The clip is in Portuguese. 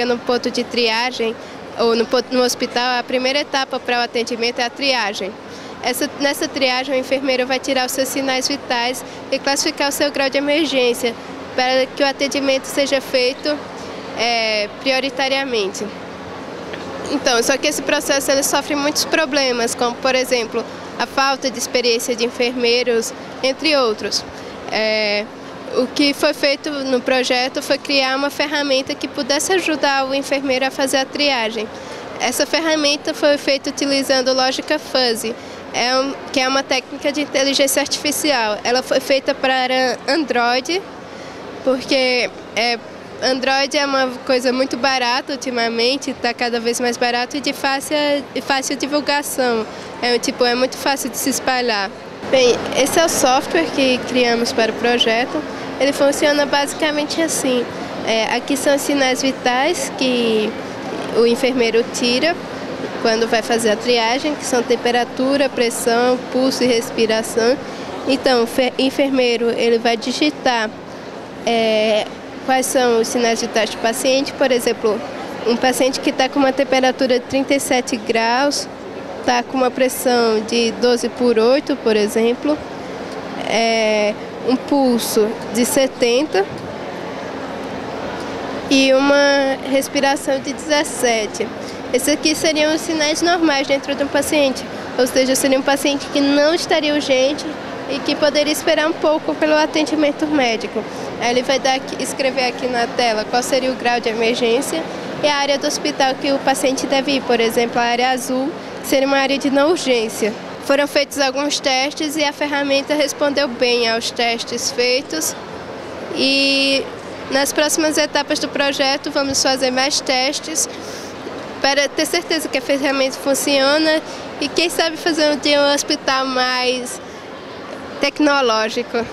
chega no ponto de triagem, ou no hospital, a primeira etapa para o atendimento é a triagem. Nessa triagem, o enfermeiro vai tirar os seus sinais vitais e classificar o seu grau de emergência, para que o atendimento seja feito prioritariamente. Então, só que esse processo ele sofre muitos problemas, como, por exemplo, a falta de experiência de enfermeiros, entre outros. O que foi feito no projeto foi criar uma ferramenta que pudesse ajudar o enfermeiro a fazer a triagem. Essa ferramenta foi feita utilizando lógica fuzzy, que é uma técnica de inteligência artificial. Ela foi feita para Android, porque Android é uma coisa muito barata ultimamente, está cada vez mais barato e de fácil divulgação. É muito fácil de se espalhar. Bem, esse é o software que criamos para o projeto. Ele funciona basicamente assim. Aqui são os sinais vitais que o enfermeiro tira quando vai fazer a triagem, que são temperatura, pressão, pulso e respiração. Então, o enfermeiro ele vai digitar quais são os sinais vitais do paciente. Por exemplo, um paciente que está com uma temperatura de 37 graus, está com uma pressão de 12/8, por exemplo, um pulso de 70 e uma respiração de 17. Esses aqui seriam os sinais normais dentro de um paciente, ou seja, seria um paciente que não estaria urgente e que poderia esperar um pouco pelo atendimento médico. Aí ele vai escrever aqui na tela qual seria o grau de emergência e a área do hospital que o paciente deve ir, por exemplo, a área azul, que seria uma área de não urgência. Foram feitos alguns testes e a ferramenta respondeu bem aos testes feitos. E nas próximas etapas do projeto vamos fazer mais testes para ter certeza que a ferramenta funciona e quem sabe fazer um hospital mais tecnológico.